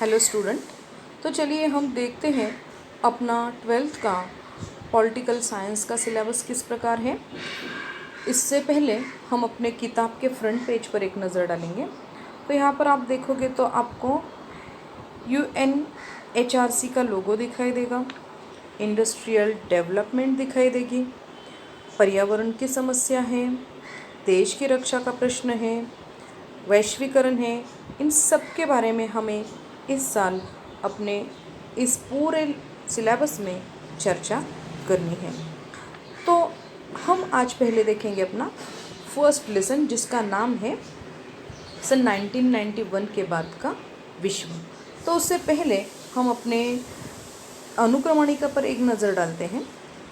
Hello student. तो चलिए हम देखते हैं अपना 12th का पॉलिटिकल साइंस का सिलेबस किस प्रकार है। इससे पहले हम अपने किताब के फ्रंट पेज पर एक नज़र डालेंगे। तो यहाँ पर आप देखोगे तो आपको UNHRC का लोगो दिखाई देगा, इंडस्ट्रियल डेवलपमेंट दिखाई देगी, पर्यावरण की समस्या है, देश की रक्षा का प्रश्न है, वैश्वीकरण है। इन सब के बारे में हमें इस साल अपने इस पूरे सिलेबस में चर्चा करनी है। तो हम आज पहले देखेंगे अपना फर्स्ट लेसन, जिसका नाम है सन 1991 के बाद का विश्व। तो उससे पहले हम अपने अनुक्रमणिका पर एक नज़र डालते हैं।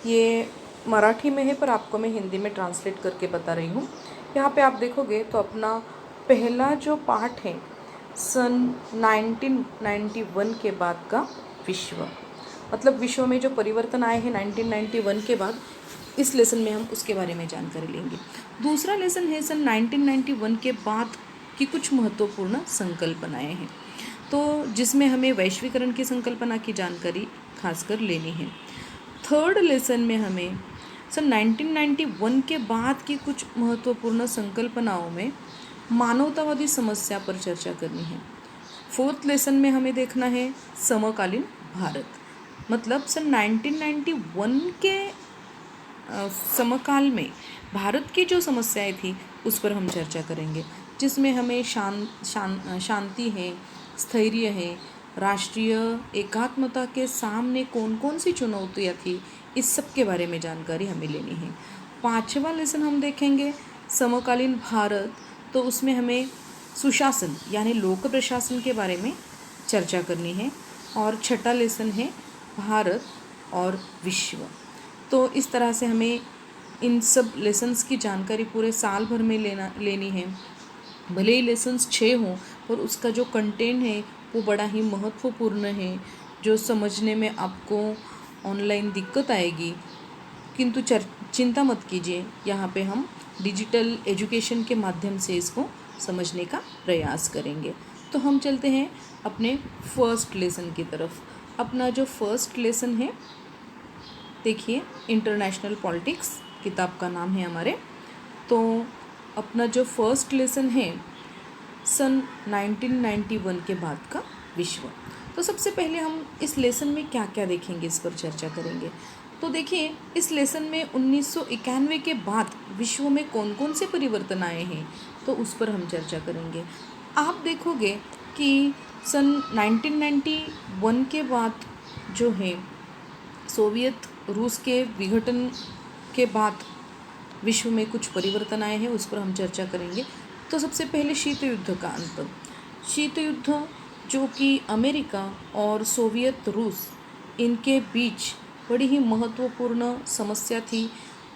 ये मराठी में है पर आपको मैं हिंदी में ट्रांसलेट करके बता रही हूँ। यहाँ पे आप देखोगे तो अपना पहला जो पार्ट है सन 1991 के बाद का विश्व, मतलब विश्व में जो परिवर्तन आए हैं 1991 के बाद, इस लेसन में हम उसके बारे में जानकारी लेंगे। दूसरा लेसन है सन 1991 के बाद की कुछ महत्वपूर्ण संकल्पनाएं हैं, तो जिसमें हमें वैश्वीकरण की संकल्पना की जानकारी खासकर लेनी है। थर्ड लेसन में हमें सन 1991 के बाद की कुछ महत्वपूर्ण संकल्पनाओं में मानवतावादी समस्या पर चर्चा करनी है। फोर्थ लेसन में हमें देखना है समकालीन भारत, मतलब सन 1991 के समकाल में भारत की जो समस्याएं थी उस पर हम चर्चा करेंगे, जिसमें हमें शांति है, स्थैर्य है, राष्ट्रीय एकात्मता के सामने कौन कौन सी चुनौतियाँ थी, इस सब के बारे में जानकारी हमें लेनी है। पांचवा लेसन हम देखेंगे समकालीन भारत, तो उसमें हमें सुशासन यानी लोक प्रशासन के बारे में चर्चा करनी है। और छठा लेसन है भारत और विश्व। तो इस तरह से हमें इन सब लेसन्स की जानकारी पूरे साल भर में लेनी है। भले ही लेसन्स 6 हों पर उसका जो कंटेंट है वो बड़ा ही महत्वपूर्ण है, जो समझने में आपको ऑनलाइन दिक्कत आएगी, किंतु चिंता मत कीजिए, यहाँ पे हम डिजिटल एजुकेशन के माध्यम से इसको समझने का प्रयास करेंगे। तो हम चलते हैं अपने फर्स्ट लेसन की तरफ। अपना जो फर्स्ट लेसन है, देखिए इंटरनेशनल पॉलिटिक्स किताब का नाम है हमारे। तो अपना जो फर्स्ट लेसन है सन 1991 के बाद का विश्व। तो सबसे पहले हम इस लेसन में क्या क्या देखेंगे, इस पर चर्चा करेंगे। तो देखिए इस लेसन में 1991 के बाद विश्व में कौन कौन से परिवर्तन आए हैं, तो उस पर हम चर्चा करेंगे। आप देखोगे कि सन 1991 के बाद जो है सोवियत रूस के विघटन के बाद विश्व में कुछ परिवर्तन आए हैं, उस पर हम चर्चा करेंगे। तो सबसे पहले शीत युद्ध का अंत। शीत युद्ध जो कि अमेरिका और सोवियत रूस इनके बीच बड़ी ही महत्वपूर्ण समस्या थी,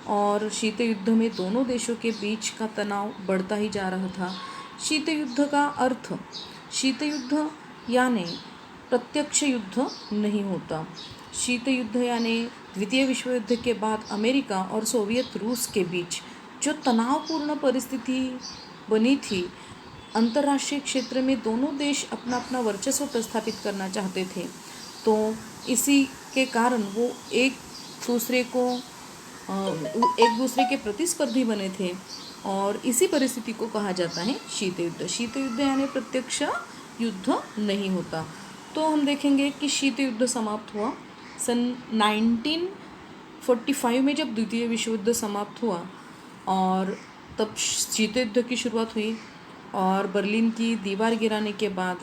और शीत युद्ध में दोनों देशों के बीच का तनाव बढ़ता ही जा रहा था। शीत युद्ध का अर्थ, शीत युद्ध यानी प्रत्यक्ष युद्ध नहीं होता। शीत युद्ध यानी द्वितीय विश्व युद्ध के बाद अमेरिका और सोवियत रूस के बीच जो तनावपूर्ण परिस्थिति बनी थी, अंतर्राष्ट्रीय क्षेत्र में दोनों देश अपना अपना वर्चस्व प्रस्थापित करना चाहते थे, तो इसी के कारण वो एक दूसरे के प्रतिस्पर्धी बने थे, और इसी परिस्थिति को कहा जाता है शीत युद्ध। शीत युद्ध यानी प्रत्यक्ष युद्ध नहीं होता। तो हम देखेंगे कि शीत युद्ध समाप्त हुआ सन 1945 में, जब द्वितीय विश्व युद्ध समाप्त हुआ, और तब शीत युद्ध की शुरुआत हुई, और बर्लिन की दीवार गिराने के बाद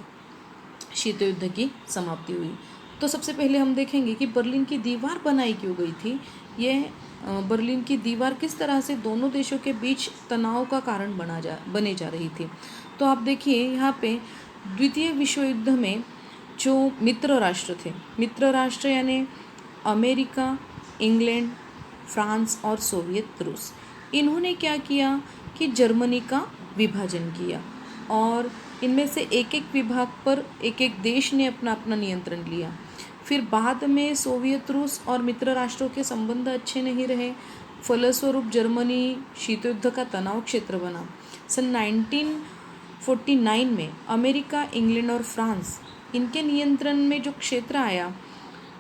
शीत युद्ध की समाप्ति हुई। तो सबसे पहले हम देखेंगे कि बर्लिन की दीवार बनाई क्यों गई थी। ये बर्लिन की दीवार किस तरह से दोनों देशों के बीच तनाव का कारण बने जा रही थी। तो आप देखिए यहाँ पे द्वितीय विश्व युद्ध में जो मित्र राष्ट्र थे, मित्र राष्ट्र यानी अमेरिका, इंग्लैंड, फ्रांस और सोवियत रूस, इन्होंने क्या किया कि जर्मनी का विभाजन किया, और इनमें से एक एक विभाग पर एक एक देश ने अपना अपना नियंत्रण लिया। फिर बाद में सोवियत रूस और मित्र राष्ट्रों के संबंध अच्छे नहीं रहे, फलस्वरूप जर्मनी शीत युद्ध का तनाव क्षेत्र बना। सन 49 में अमेरिका, इंग्लैंड और फ्रांस इनके नियंत्रण में जो क्षेत्र आया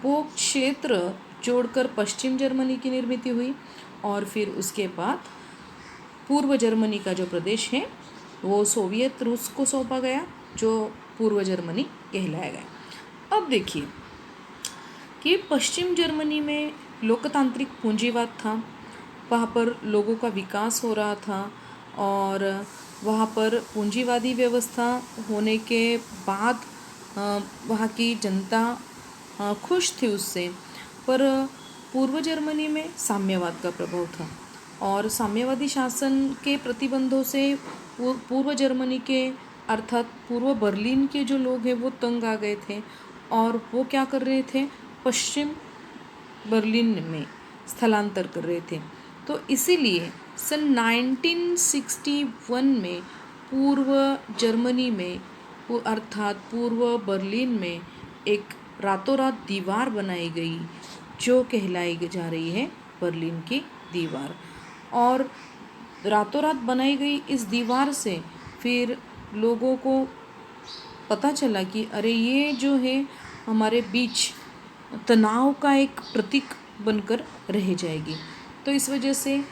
वो क्षेत्र जोड़कर पश्चिम जर्मनी की निर्मित हुई। और फिर उसके बाद पूर्व जर्मनी का जो प्रदेश है वो सोवियत रूस को सौंपा गया, जो पूर्व जर्मनी कहलाया गया। अब देखिए कि पश्चिम जर्मनी में लोकतांत्रिक पूंजीवाद था, वहाँ पर लोगों का विकास हो रहा था और वहाँ पर पूंजीवादी व्यवस्था होने के बाद वहाँ की जनता खुश थी उससे। पर पूर्व जर्मनी में साम्यवाद का प्रभाव था और साम्यवादी शासन के प्रतिबंधों से पूर्व जर्मनी के अर्थात पूर्व बर्लिन के जो लोग हैं वो तंग आ गए थे और वो क्या कर रहे थे, पश्चिम बर्लिन में स्थलांतर कर रहे थे। तो इसीलिए सन 1961 में पूर्व जर्मनी में अर्थात पूर्व बर्लिन में एक रातों रात दीवार बनाई गई जो कहलाई जा रही है बर्लिन की दीवार। और रातों रात बनाई गई इस दीवार से फिर लोगों को पता चला कि अरे ये जो है हमारे बीच तनाव का एक प्रतीक बनकर रह जाएगी। तो इस वजह से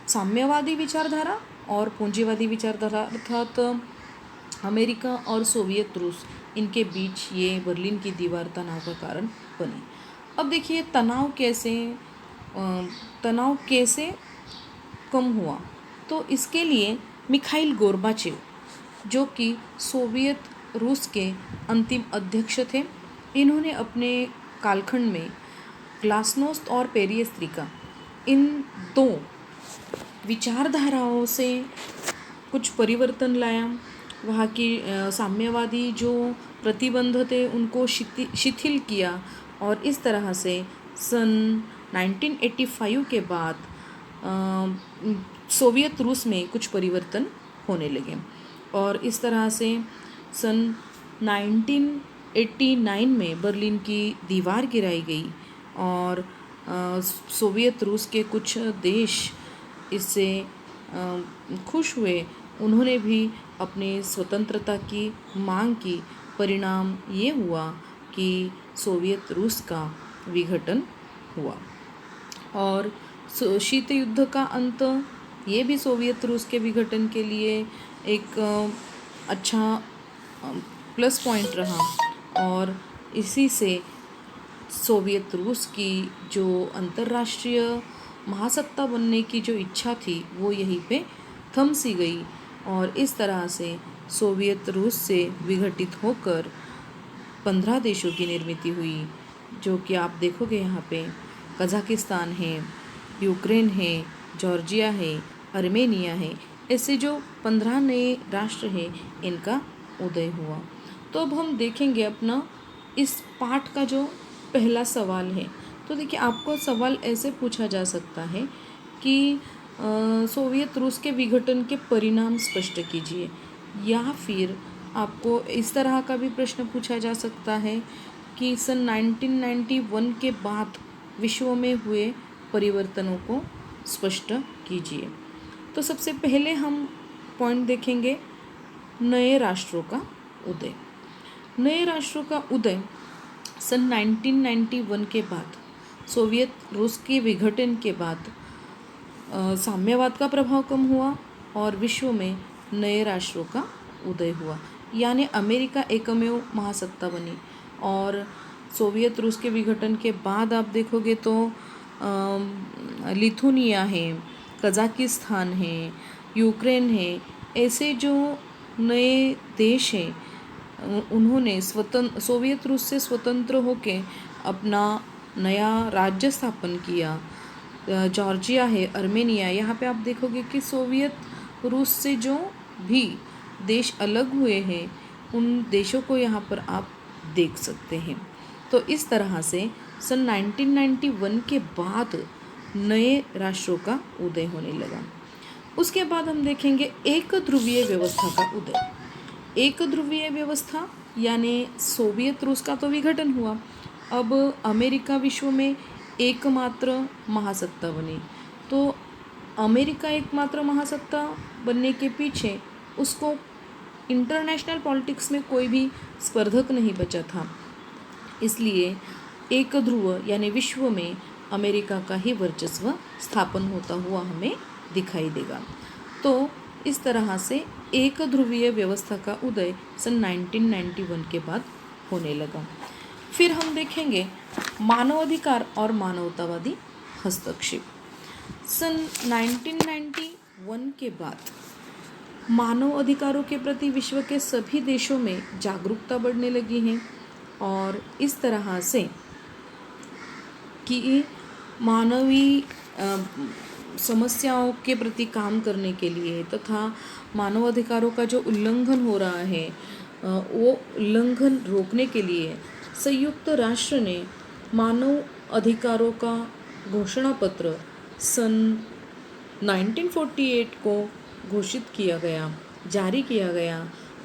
साम्यवादी विचारधारा और पूंजीवादी विचारधारा अर्थात अमेरिका और सोवियत रूस इनके बीच ये बर्लिन की दीवार तनाव का कारण बनी। अब देखिए तनाव कैसे कम हुआ। तो इसके लिए मिखाइल गोर्बाचेव जो कि सोवियत रूस के अंतिम अध्यक्ष थे, इन्होंने अपने कालखंड में ग्लासनोस्त और पेरियस्त्रिका इन दो विचारधाराओं से कुछ परिवर्तन लाया। वहाँ की साम्यवादी जो प्रतिबंध थे उनको शिथिल किया और इस तरह से सन 1985 के बाद सोवियत रूस में कुछ परिवर्तन होने लगे और इस तरह से सन 1989 में बर्लिन की दीवार गिराई गई और सोवियत रूस के कुछ देश इससे खुश हुए। उन्होंने भी अपने स्वतंत्रता की मांग की। परिणाम ये हुआ कि सोवियत रूस का विघटन हुआ और शीत युद्ध का अंत ये भी सोवियत रूस के विघटन के लिए एक अच्छा प्लस पॉइंट रहा और इसी से सोवियत रूस की जो अंतर्राष्ट्रीय महासत्ता बनने की जो इच्छा थी वो यहीं पे थम सी गई और इस तरह से सोवियत रूस से विघटित होकर 15 देशों की निर्मित हुई, जो कि आप देखोगे यहाँ पे कज़ाकिस्तान है, यूक्रेन है, जॉर्जिया है, आर्मेनिया है। ऐसे जो 15 नए राष्ट्र हैं इनका उदय हुआ। तो अब हम देखेंगे अपना इस पाठ का जो पहला सवाल है। तो देखिए आपको सवाल ऐसे पूछा जा सकता है कि सोवियत रूस के विघटन के परिणाम स्पष्ट कीजिए, या फिर आपको इस तरह का भी प्रश्न पूछा जा सकता है कि सन 1991 के बाद विश्व में हुए परिवर्तनों को स्पष्ट कीजिए। तो सबसे पहले हम पॉइंट देखेंगे नए राष्ट्रों का उदय। नए राष्ट्रों का उदय सन 1991 के बाद सोवियत रूस के विघटन के बाद साम्यवाद का प्रभाव कम हुआ और विश्व में नए राष्ट्रों का उदय हुआ, यानी अमेरिका एकमेव महासत्ता बनी। और सोवियत रूस के विघटन के बाद आप देखोगे तो लिथुनिया है, कज़ाकिस्तान है, यूक्रेन है, ऐसे जो नए देश हैं उन्होंने सोवियत रूस से स्वतंत्र होकर अपना नया राज्य स्थापन किया। जॉर्जिया है, आर्मेनिया, यहाँ पे आप देखोगे कि सोवियत रूस से जो भी देश अलग हुए हैं उन देशों को यहाँ पर आप देख सकते हैं। तो इस तरह से सन 1991 के बाद नए राष्ट्रों का उदय होने लगा। उसके बाद हम देखेंगे एक ध्रुवीय व्यवस्था का उदय। एक ध्रुवीय व्यवस्था यानी सोवियत रूस का तो विघटन हुआ, अब अमेरिका विश्व में एकमात्र महासत्ता बनी। तो अमेरिका एकमात्र महासत्ता बनने के पीछे उसको इंटरनेशनल पॉलिटिक्स में कोई भी स्पर्धक नहीं बचा था, इसलिए एक ध्रुव यानी विश्व में अमेरिका का ही वर्चस्व स्थापन होता हुआ हमें दिखाई देगा। तो इस तरह से एक ध्रुवीय व्यवस्था का उदय सन 1991 के बाद होने लगा। फिर हम देखेंगे मानवाधिकार और मानवतावादी हस्तक्षेप। सन 1991 के बाद मानव अधिकारों के प्रति विश्व के सभी देशों में जागरूकता बढ़ने लगी है और इस तरह से कि मानवीय समस्याओं के प्रति काम करने के लिए तथा मानव अधिकारों का जो उल्लंघन हो रहा है वो उल्लंघन रोकने के लिए संयुक्त राष्ट्र ने मानव अधिकारों का घोषणा पत्र सन 1948 को घोषित किया गया, जारी किया गया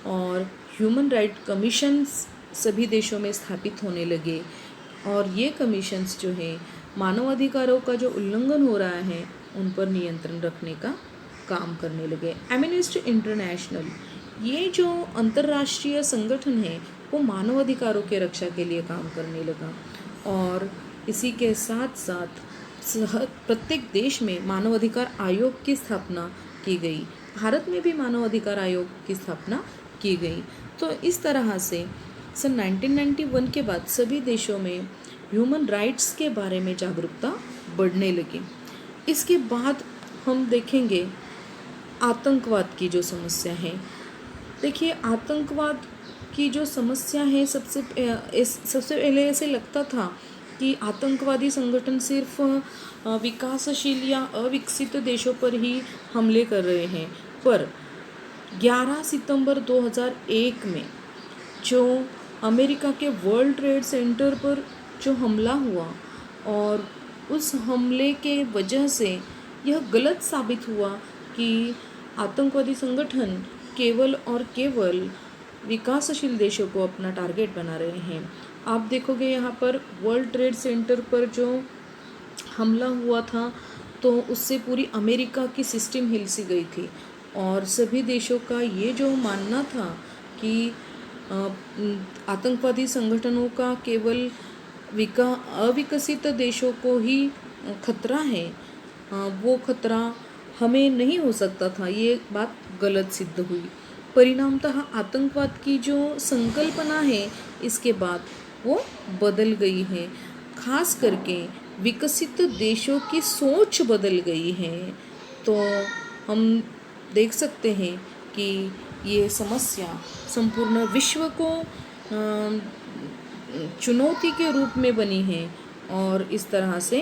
और ह्यूमन राइट कमीशंस सभी देशों में स्थापित होने लगे और ये कमीशंस जो है मानव अधिकारों का जो उल्लंघन हो रहा है उन पर नियंत्रण रखने का काम करने लगे। एमनेस्टी इंटरनेशनल ये जो अंतर्राष्ट्रीय संगठन है वो मानव अधिकारों के रक्षा के लिए काम करने लगा और इसी के साथ साथ प्रत्येक देश में मानव अधिकार आयोग की स्थापना की गई। भारत में भी मानव अधिकार आयोग की स्थापना की गई। तो इस तरह से सन 1991 के बाद सभी देशों में ह्यूमन राइट्स के बारे में जागरूकता बढ़ने लगी। इसके बाद हम देखेंगे आतंकवाद की जो समस्या है। देखिए आतंकवाद की जो समस्या है सबसे पहले ऐसे लगता था कि आतंकवादी संगठन सिर्फ विकासशील या अविकसित देशों पर ही हमले कर रहे हैं, पर 11 सितंबर 2001 में जो अमेरिका के वर्ल्ड ट्रेड सेंटर पर जो हमला हुआ और उस हमले के वजह से यह गलत साबित हुआ कि आतंकवादी संगठन केवल और केवल विकासशील देशों को अपना टारगेट बना रहे हैं। आप देखोगे यहाँ पर वर्ल्ड ट्रेड सेंटर पर जो हमला हुआ था तो उससे पूरी अमेरिका की सिस्टम हिल सी गई थी और सभी देशों का ये जो मानना था कि आतंकवादी संगठनों का केवल अविकसित देशों को ही खतरा है, वो खतरा हमें नहीं हो सकता था, ये बात गलत सिद्ध हुई। परिणामतः आतंकवाद की जो संकल्पना है इसके बाद वो बदल गई है, खास करके विकसित देशों की सोच बदल गई है। तो हम देख सकते हैं कि ये समस्या संपूर्ण विश्व को चुनौती के रूप में बनी है और इस तरह से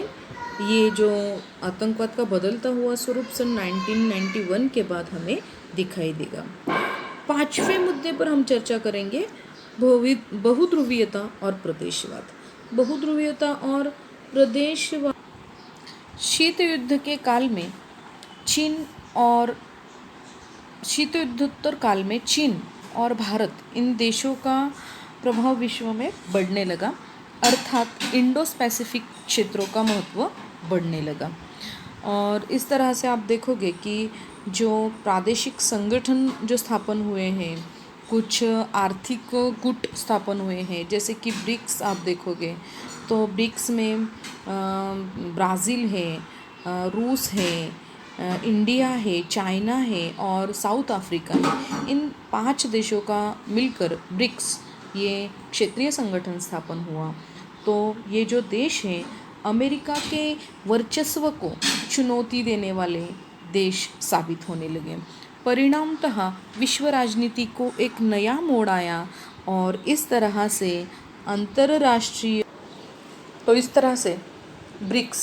ये जो आतंकवाद का बदलता हुआ स्वरूप सन 1991 के बाद हमें दिखाई देगा। 5वें मुद्दे पर हम चर्चा करेंगे बहुध्रुवीयता और प्रदेशवाद। बहुध्रुवीयता और प्रदेशवाद। शीत युद्ध के काल में शीतयुद्धोत्तर काल में चीन और भारत इन देशों का प्रभाव विश्व में बढ़ने लगा, अर्थात इंडो पैसिफिक क्षेत्रों का महत्व बढ़ने लगा। और इस तरह से आप देखोगे कि जो प्रादेशिक संगठन जो स्थापन हुए हैं, कुछ आर्थिक गुट स्थापन हुए हैं, जैसे कि ब्रिक्स आप देखोगे तो ब्रिक्स में ब्राज़ील है, रूस है, इंडिया है, चाइना है और साउथ अफ्रीका है। इन 5 देशों का मिलकर ब्रिक्स ये क्षेत्रीय संगठन स्थापन हुआ। तो ये जो देश हैं अमेरिका के वर्चस्व को चुनौती देने वाले देश साबित होने लगे। परिणामतः विश्व राजनीति को एक नया मोड़ आया और इस तरह से अंतर्राष्ट्रीय इस तरह से ब्रिक्स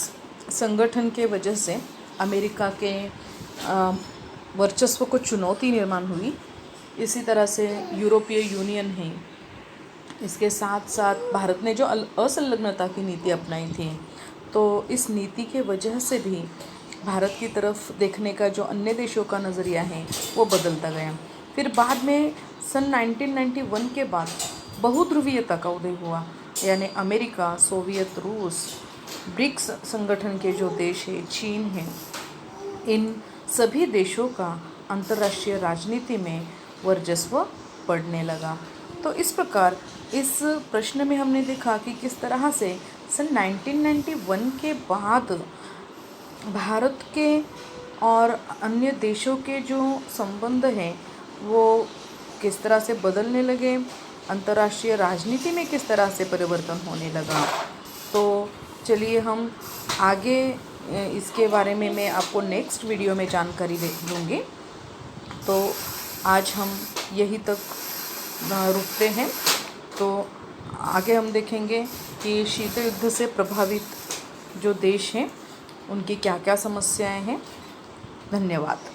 संगठन के वजह से अमेरिका के वर्चस्व को चुनौती निर्माण हुई। इसी तरह से यूरोपीय यूनियन है, इसके साथ साथ भारत ने जो असंलग्नता की नीति अपनाई थी, तो इस नीति के वजह से भी भारत की तरफ देखने का जो अन्य देशों का नज़रिया है वो बदलता गया। फिर बाद में सन 1991 के बाद बहुध्रुवीयता का उदय हुआ, यानी अमेरिका, सोवियत रूस, ब्रिक्स संगठन के जो देश है, चीन है, इन सभी देशों का अंतर्राष्ट्रीय राजनीति में वर्चस्व बढ़ने लगा। तो इस प्रकार इस प्रश्न में हमने देखा कि किस तरह से सन 1991 के बाद भारत के और अन्य देशों के जो संबंध हैं वो किस तरह से बदलने लगे, अंतर्राष्ट्रीय राजनीति में किस तरह से परिवर्तन होने लगा। तो चलिए हम आगे इसके बारे में मैं आपको नेक्स्ट वीडियो में जानकारी दूँगी। तो आज हम यहीं तक रुकते हैं। तो आगे हम देखेंगे कि शीत युद्ध से प्रभावित जो देश हैं उनकी क्या क्या समस्याएं हैं। धन्यवाद।